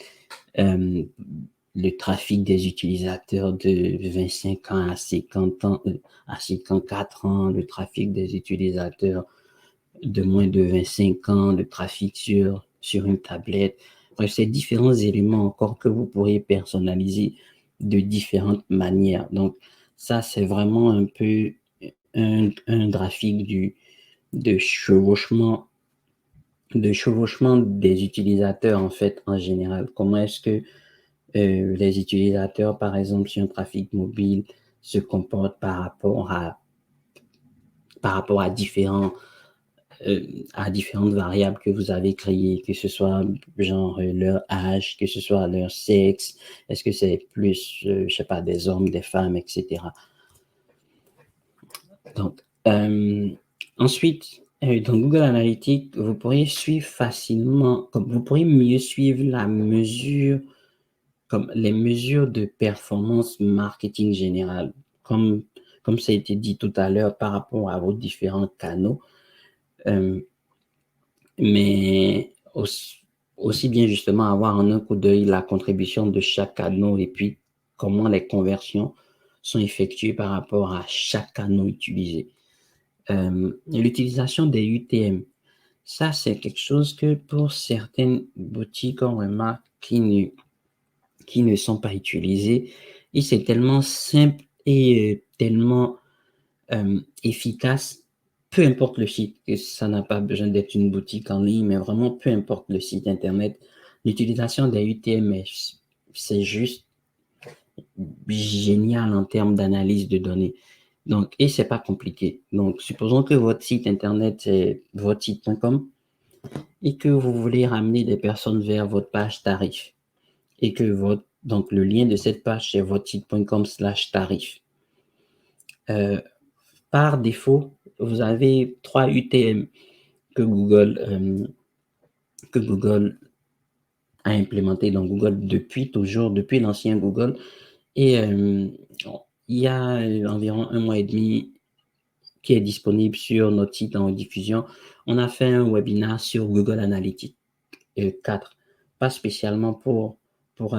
A: le trafic des utilisateurs de 25 ans à 50 ans, à 54 ans, le trafic des utilisateurs de moins de 25 ans, le trafic sur une tablette. Bref, c'est différents éléments encore que vous pourriez personnaliser de différentes manières. Donc, ça, c'est vraiment un peu un graphique de chevauchement des utilisateurs, en fait, en général. Comment est-ce que les utilisateurs, par exemple, sur un trafic mobile, se comportent par rapport à différentes variables que vous avez créées, que ce soit genre leur âge, que ce soit leur sexe, est-ce que c'est plus, je sais pas, des hommes, des femmes, etc. Donc, ensuite, dans Google Analytics, vous pourriez suivre facilement, comme vous pourriez mieux suivre la mesure, comme les mesures de performance marketing générale, comme ça a été dit tout à l'heure par rapport à vos différents canaux. Mais aussi bien justement avoir en un coup d'œil la contribution de chaque canal et puis comment les conversions sont effectuées par rapport à chaque canal utilisé. L'utilisation des UTM, ça c'est quelque chose que pour certaines boutiques on remarque qui ne sont pas utilisées et c'est tellement simple et tellement efficace. Peu importe le site, que ça n'a pas besoin d'être une boutique en ligne, mais vraiment peu importe le site internet, l'utilisation des UTMS, c'est juste génial en termes d'analyse de données. Donc, et c'est pas compliqué. Donc, supposons que votre site internet c'est votre site.com et que vous voulez ramener des personnes vers votre page tarif et que donc le lien de cette page c'est votre site.com/tarif. Par défaut, vous avez 3 UTM que Google a implémenté dans Google depuis l'ancien Google. Et il y a environ 1 mois et demi qui est disponible sur notre site en diffusion. On a fait un webinaire sur Google Analytics 4, pas spécialement pour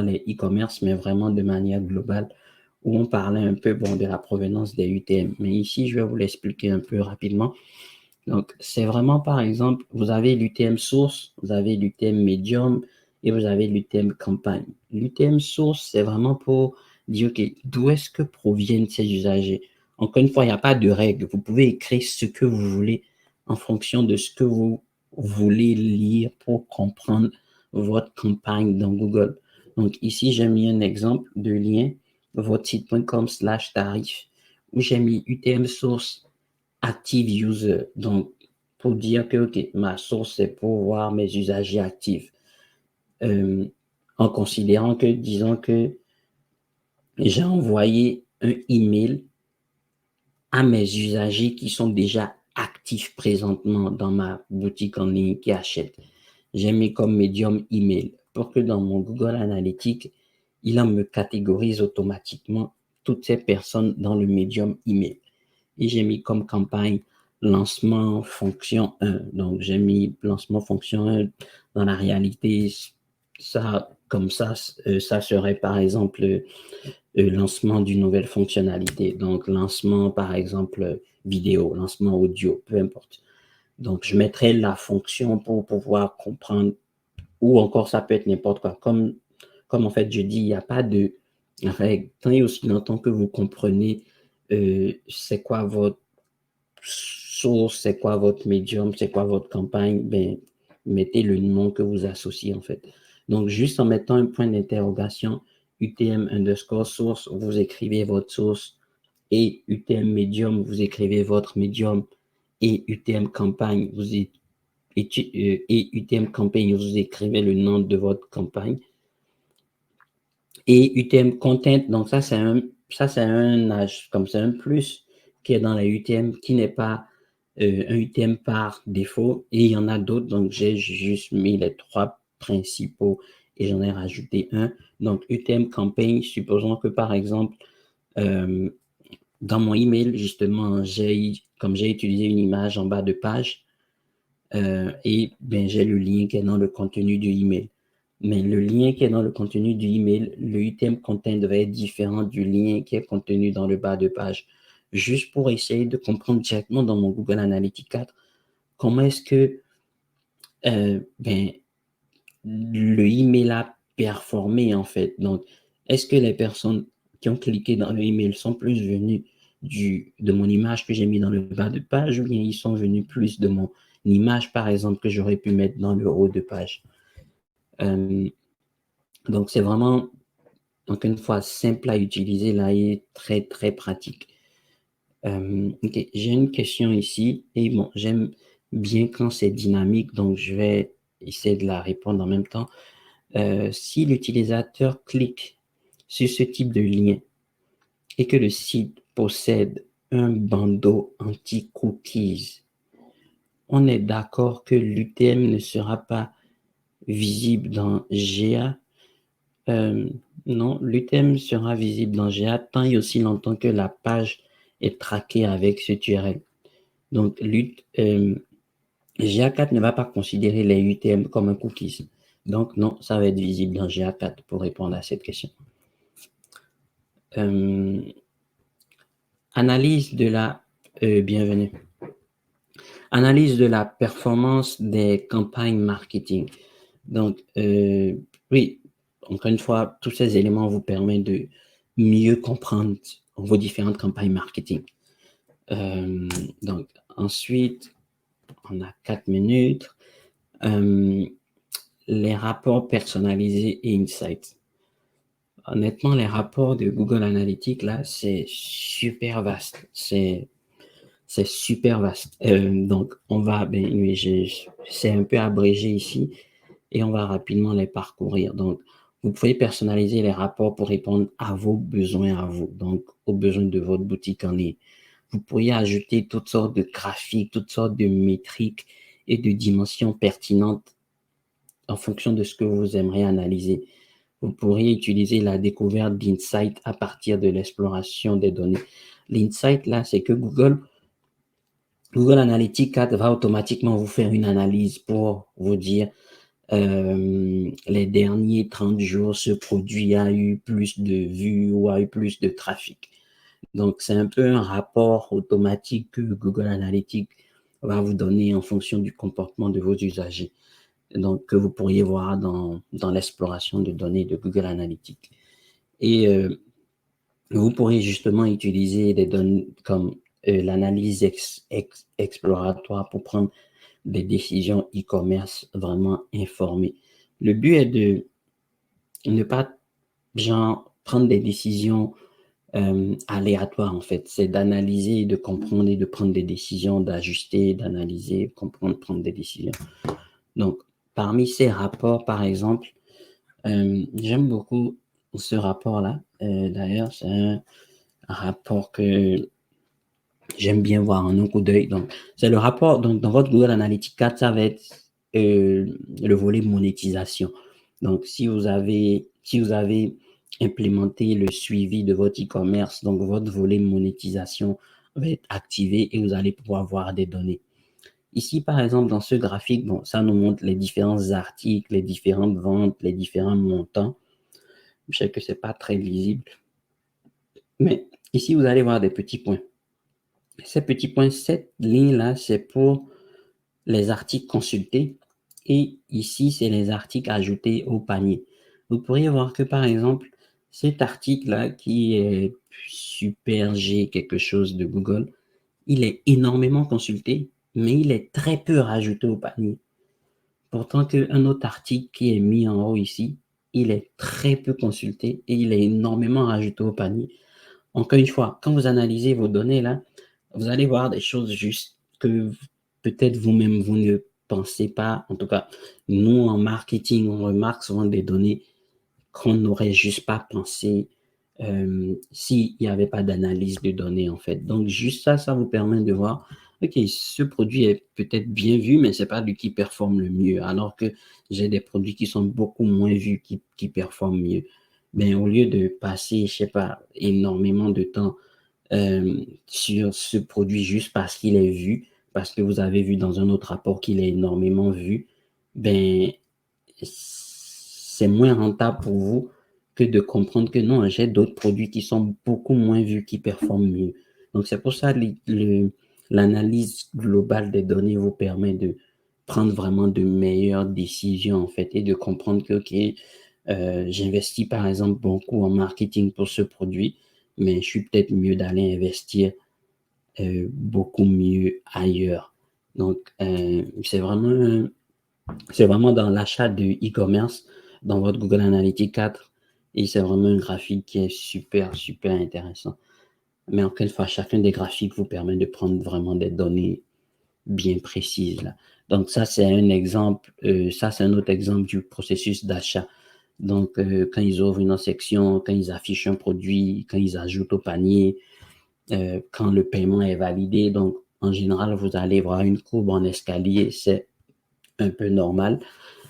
A: les e-commerce, mais vraiment de manière globale, où on parlait un peu de la provenance des UTM. Mais ici, je vais vous l'expliquer un peu rapidement. Donc, c'est vraiment, par exemple, vous avez l'UTM source, vous avez l'UTM medium et vous avez l'UTM campagne. L'UTM source, c'est vraiment pour dire, OK, d'où est-ce que proviennent ces usagers? Encore une fois, il n'y a pas de règle. Vous pouvez écrire ce que vous voulez en fonction de ce que vous voulez lire pour comprendre votre campagne dans Google. Donc, ici, j'ai mis un exemple de lien, votre site.com/tarif, où j'ai mis UTM source active user. Donc, pour dire que, OK, ma source, c'est pour voir mes usagers actifs. En considérant que, disons que j'ai envoyé un email à mes usagers qui sont déjà actifs présentement dans ma boutique en ligne qui achètent. J'ai mis comme médium email pour que dans mon Google Analytics, il en me catégorise automatiquement toutes ces personnes dans le médium email. Et j'ai mis comme campagne lancement fonction 1. Donc, j'ai mis lancement fonction 1. Dans la réalité, ça, comme ça serait par exemple lancement d'une nouvelle fonctionnalité. Donc, lancement par exemple vidéo, lancement audio, peu importe. Donc, je mettrai la fonction pour pouvoir comprendre, ou encore ça peut être n'importe quoi. Comme en fait je dis, il n'y a pas de règle. Tant et aussi longtemps que vous comprenez c'est quoi votre source, c'est quoi votre médium, c'est quoi votre campagne, ben, mettez le nom que vous associez en fait. Donc, juste en mettant un point d'interrogation, UTM underscore source, vous écrivez votre source, et UTM medium, vous écrivez votre medium, et UTM campagne, et UTM campagne, vous écrivez le nom de votre campagne. Et UTM content, donc ça c'est un plus qui est dans la UTM, qui n'est pas un UTM par défaut. Et il y en a d'autres, donc j'ai juste mis les 3 principaux et j'en ai rajouté un. Donc UTM campaign, supposons que par exemple, dans mon email, justement, comme j'ai utilisé une image en bas de page, et ben, j'ai le lien qui est dans le contenu du email. Mais le lien qui est dans le contenu du email, le UTM content devait être différent du lien qui est contenu dans le bas de page. Juste pour essayer de comprendre directement dans mon Google Analytics 4, comment est-ce que ben, le email a performé en fait. Donc, est-ce que les personnes qui ont cliqué dans le email sont plus venues de mon image que j'ai mis dans le bas de page, ou bien ils sont venus plus de mon image, par exemple, que j'aurais pu mettre dans le haut de page. Donc, c'est vraiment, encore une fois, simple à utiliser là et très, très pratique. Ok, j'ai une question ici et bon, j'aime bien quand c'est dynamique, donc je vais essayer de la répondre en même temps. Si l'utilisateur clique sur ce type de lien et que le site possède un bandeau anti-cookies, on est d'accord que l'UTM ne sera pas visible dans GA. Non, l'UTM sera visible dans GA tant et aussi longtemps que la page est traquée avec cette URL. Donc, GA4 ne va pas considérer les UTM comme un cookies. Donc, non, ça va être visible dans GA4 pour répondre à cette question. Analyse de la bienvenue. Analyse de la performance des campagnes marketing. Donc, oui, encore une fois, tous ces éléments vous permettent de mieux comprendre vos différentes campagnes marketing. Donc, ensuite, on a 4 minutes. Les rapports personnalisés et insights. Honnêtement, les rapports de Google Analytics, là, c'est super vaste. C'est super vaste. Donc, on va, oui, c'est un peu abrégé ici et on va rapidement les parcourir. Donc, vous pouvez personnaliser les rapports pour répondre à vos besoins à vous, donc aux besoins de votre boutique en ligne. Vous pourriez ajouter toutes sortes de graphiques, toutes sortes de métriques et de dimensions pertinentes en fonction de ce que vous aimeriez analyser. Vous pourriez utiliser la découverte d'insights à partir de l'exploration des données. L'insight, là, c'est que Google Analytics 4 va automatiquement vous faire une analyse pour vous dire les derniers 30 jours, ce produit a eu plus de vues ou a eu plus de trafic. Donc, c'est un peu un rapport automatique que Google Analytics va vous donner en fonction du comportement de vos usagers. Donc, que vous pourriez voir dans l'exploration de données de Google Analytics. Et vous pourriez justement utiliser des données comme l'analyse exploratoire pour prendre des décisions e-commerce vraiment informées. Le but est de ne pas prendre des décisions aléatoires en fait. C'est d'analyser, de comprendre et de prendre des décisions, d'ajuster, d'analyser, comprendre, prendre des décisions. Donc, parmi ces rapports, par exemple, j'aime beaucoup ce rapport-là. D'ailleurs, c'est un rapport que j'aime bien voir en un coup d'œil. Donc, c'est le rapport, donc dans votre Google Analytics 4, ça va être le volet monétisation. Donc, si vous avez implémenté le suivi de votre e-commerce, donc votre volet monétisation va être activé et vous allez pouvoir voir des données. Ici, par exemple, dans ce graphique, bon, ça nous montre les différents articles, les différentes ventes, les différents montants. Je sais que c'est pas très lisible. Mais ici, vous allez voir des petits points. Ces petits points, cette ligne-là, c'est pour les articles consultés. Et ici, c'est les articles ajoutés au panier. Vous pourriez voir que, par exemple, cet article-là, qui est Super G quelque chose de Google, il est énormément consulté, mais il est très peu rajouté au panier. Pourtant qu'un autre article qui est mis en haut ici, il est très peu consulté et il est énormément rajouté au panier. Encore une fois, quand vous analysez vos données là, vous allez voir des choses juste que peut-être vous-même vous ne pensez pas. En tout cas, nous en marketing, on remarque souvent des données qu'on n'aurait juste pas pensé s'il n'y avait pas d'analyse de données en fait. Donc juste ça, ça vous permet de voir, ok, ce produit est peut-être bien vu, mais c'est pas lui qui performe le mieux, alors que j'ai des produits qui sont beaucoup moins vus, qui performent mieux. Ben, au lieu de passer, je sais pas, énormément de temps sur ce produit juste parce qu'il est vu, parce que vous avez vu dans un autre rapport qu'il est énormément vu, ben, c'est moins rentable pour vous que de comprendre que non, j'ai d'autres produits qui sont beaucoup moins vus, qui performent mieux. Donc, c'est pour ça que l'analyse globale des données vous permet de prendre vraiment de meilleures décisions, en fait, et de comprendre que, OK, j'investis par exemple beaucoup en marketing pour ce produit, mais je suis peut-être mieux d'aller investir beaucoup mieux ailleurs. Donc, c'est vraiment dans l'achat de e-commerce, dans votre Google Analytics 4, et c'est vraiment un graphique qui est super, super intéressant. Mais encore une fois, chacun des graphiques vous permet de prendre vraiment des données bien précises là. Donc ça, c'est un exemple, ça c'est un autre exemple du processus d'achat. Donc, quand ils ouvrent une section, quand ils affichent un produit, quand ils ajoutent au panier, quand le paiement est validé. Donc, en général, vous allez voir une courbe en escalier, c'est un peu normal.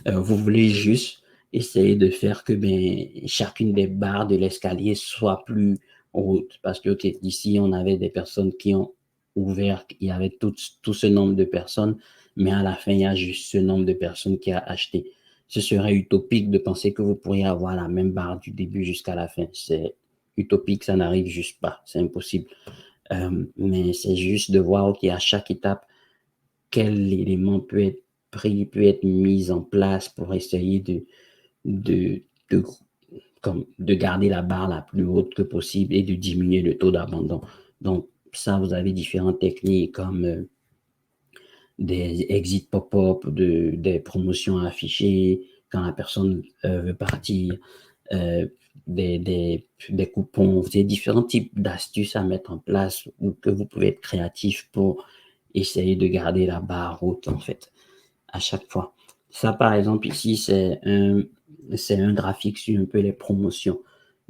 A: Vous voulez juste essayer de faire que ben, chacune des barres de l'escalier soit plus haute. Parce que, OK, ici, on avait des personnes qui ont ouvert, il y avait tout ce nombre de personnes, mais à la fin, il y a juste ce nombre de personnes qui a acheté. Ce serait utopique de penser que vous pourriez avoir la même barre du début jusqu'à la fin. C'est utopique, ça n'arrive juste pas. C'est impossible. Mais c'est juste de voir, OK, à chaque étape, quel élément peut être pris, peut être mis en place pour essayer de, de, de garder la barre la plus haute que possible et de diminuer le taux d'abandon. Donc, ça, vous avez différentes techniques comme des exit pop-up, des promotions affichées quand la personne veut partir, euh, des coupons, vous avez différents types d'astuces à mettre en place ou que vous pouvez être créatif pour essayer de garder la barre haute en fait à chaque fois. Ça, par exemple, ici, c'est un graphique sur un peu les promotions.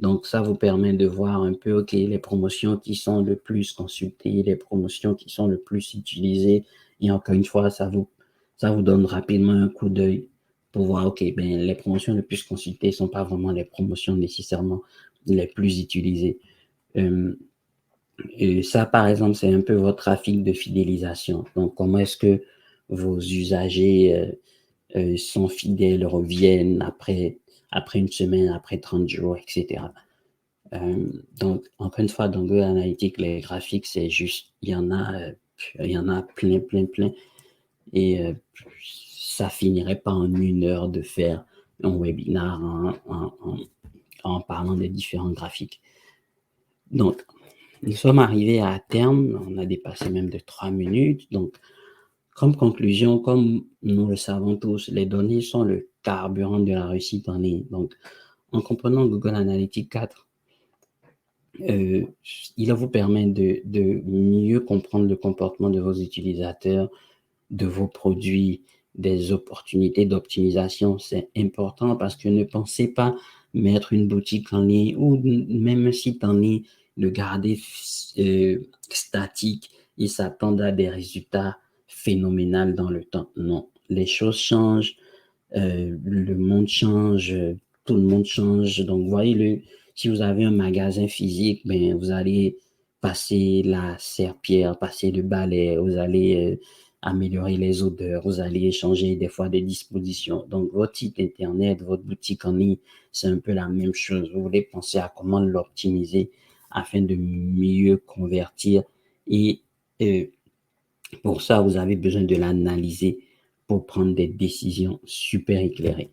A: Donc, ça vous permet de voir un peu, OK, les promotions qui sont le plus consultées, les promotions qui sont le plus utilisées. Et encore une fois, ça vous donne rapidement un coup d'œil pour voir, OK, ben, les promotions les plus consultées ne sont pas vraiment les promotions nécessairement les plus utilisées. Et ça, par exemple, c'est un peu votre trafic de fidélisation. Donc, comment est-ce que vos usagers sont fidèles, reviennent après une semaine, après 30 jours, etc. Donc, encore une fois, dans Google Analytics, les graphiques, c'est juste, il y en a plein, plein, plein. Et ça finirait pas en 1 heure de faire un webinaire en parlant des différents graphiques. Donc, nous sommes arrivés à terme, on a dépassé même de 3 minutes. Donc, comme conclusion, comme nous le savons tous, les données sont le carburant de la réussite en ligne. Donc, en comprenant Google Analytics 4, il vous permet de mieux comprendre le comportement de vos utilisateurs, de vos produits, des opportunités d'optimisation. C'est important parce que ne pensez pas mettre une boutique en ligne ou même un site en ligne, le garder statique et s'attendre à des résultats phénoménaux dans le temps. Non, les choses changent, le monde change, tout le monde change. Donc, voyez-le, si vous avez un magasin physique, ben, vous allez passer la serpillère, passer le balai, vous allez améliorer les odeurs, vous allez changer des fois des dispositions. Donc, votre site Internet, votre boutique en ligne, c'est un peu la même chose. Vous voulez penser à comment l'optimiser afin de mieux convertir. Et pour ça, vous avez besoin de l'analyser pour prendre des décisions super éclairées.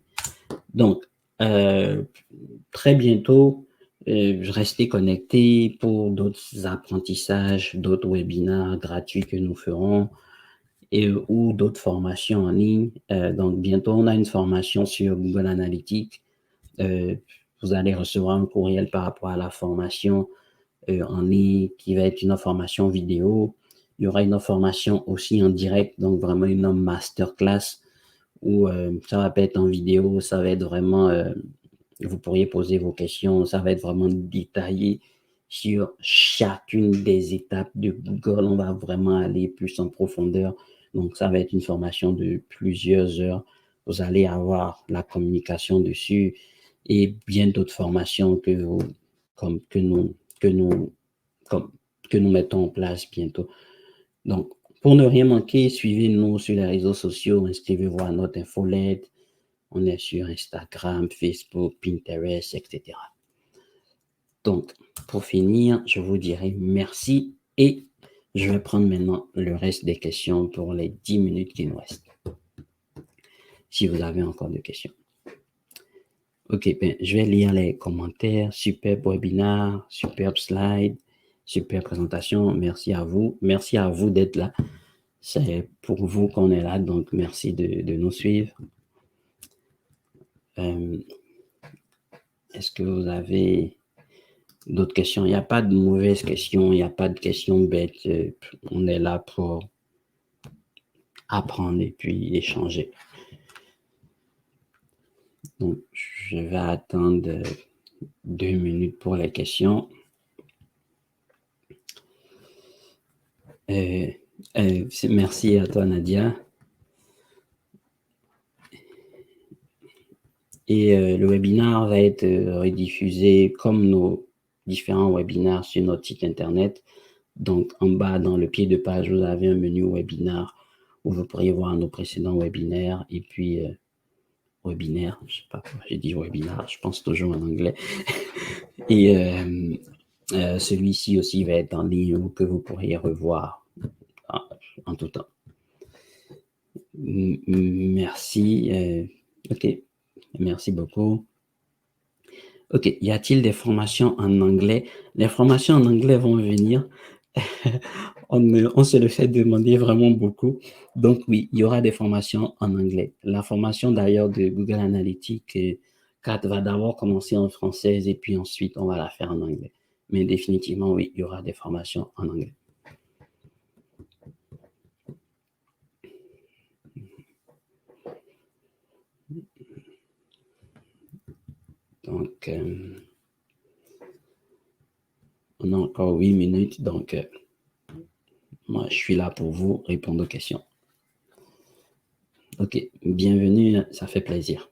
A: Donc, très bientôt, restez connectés pour d'autres apprentissages, d'autres webinaires gratuits que nous ferons. ou d'autres formations en ligne. Donc, bientôt, on a une formation sur Google Analytics. Vous allez recevoir un courriel par rapport à la formation en ligne qui va être une formation vidéo. Il y aura une formation aussi en direct, donc vraiment une masterclass où ça va pas être en vidéo, ça va être vraiment, vous pourriez poser vos questions, ça va être vraiment détaillé sur chacune des étapes de Google. On va vraiment aller plus en profondeur. Donc, ça va être une formation de plusieurs heures. Vous allez avoir la communication dessus et bien d'autres formations que nous mettons en place bientôt. Donc, pour ne rien manquer, suivez-nous sur les réseaux sociaux, inscrivez-vous à notre infolette. On est sur Instagram, Facebook, Pinterest, etc. Donc, pour finir, je vous dirai merci et je vais prendre maintenant le reste des questions pour les 10 minutes qui nous restent. Si vous avez encore des questions. Ok, ben, je vais lire les commentaires. Superbe webinaire, superbe slide, superbe présentation. Merci à vous. Merci à vous d'être là. C'est pour vous qu'on est là, donc merci de nous suivre. Est-ce que vous avez d'autres questions? Il n'y a pas de mauvaises questions, il n'y a pas de questions bêtes. On est là pour apprendre et puis échanger. Donc, je vais attendre 2 minutes pour les questions. Merci à toi, Nadia. Et le webinaire va être rediffusé comme nos différents webinaires sur notre site internet. Donc, en bas, dans le pied de page, vous avez un menu webinaire où vous pourriez voir nos précédents webinaires. Et puis, webinaire, je sais pas pourquoi j'ai dit webinaire, je pense toujours en anglais. Et celui-ci aussi va être en ligne où que vous pourriez revoir en tout temps. Merci. OK. Merci beaucoup. OK. Y a-t-il des formations en anglais? Les formations en anglais vont venir. On se le fait demander vraiment beaucoup. Donc oui, il y aura des formations en anglais. La formation d'ailleurs de Google Analytics 4 va d'abord commencer en français et puis ensuite on va la faire en anglais. Mais définitivement, oui, il y aura des formations en anglais. Donc, on a encore 8 minutes, donc moi, je suis là pour vous répondre aux questions. OK, bienvenue, ça fait plaisir.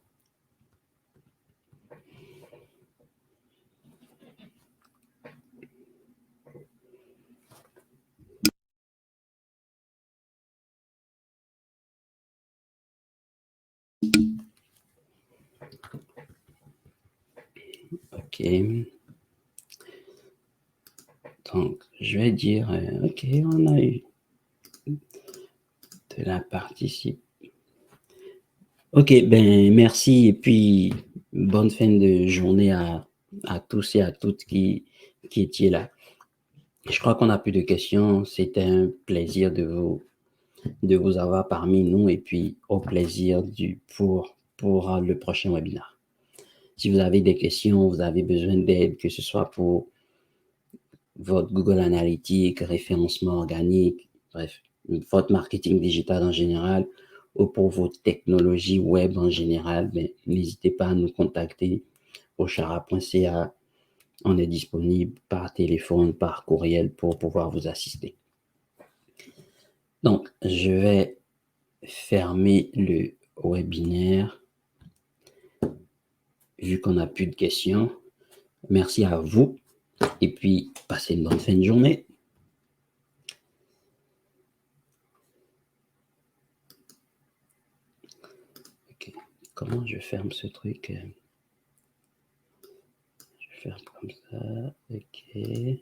A: OK. Donc, je vais dire, OK, on a eu de la participation. OK, ben merci et puis bonne fin de journée à tous et à toutes qui étiez là. Je crois qu'on n'a plus de questions. C'était un plaisir de vous avoir parmi nous et puis au plaisir pour le prochain webinaire. Si vous avez des questions, vous avez besoin d'aide, que ce soit pour votre Google Analytics, référencement organique, bref, votre marketing digital en général, ou pour vos technologies web en général, ben, n'hésitez pas à nous contacter au chara.ca. On est disponible par téléphone, par courriel pour pouvoir vous assister. Donc, je vais fermer le webinaire vu qu'on n'a plus de questions. Merci à vous et puis passez une bonne fin de journée. Okay. Comment je ferme ce truc? Je vais faire comme ça. OK.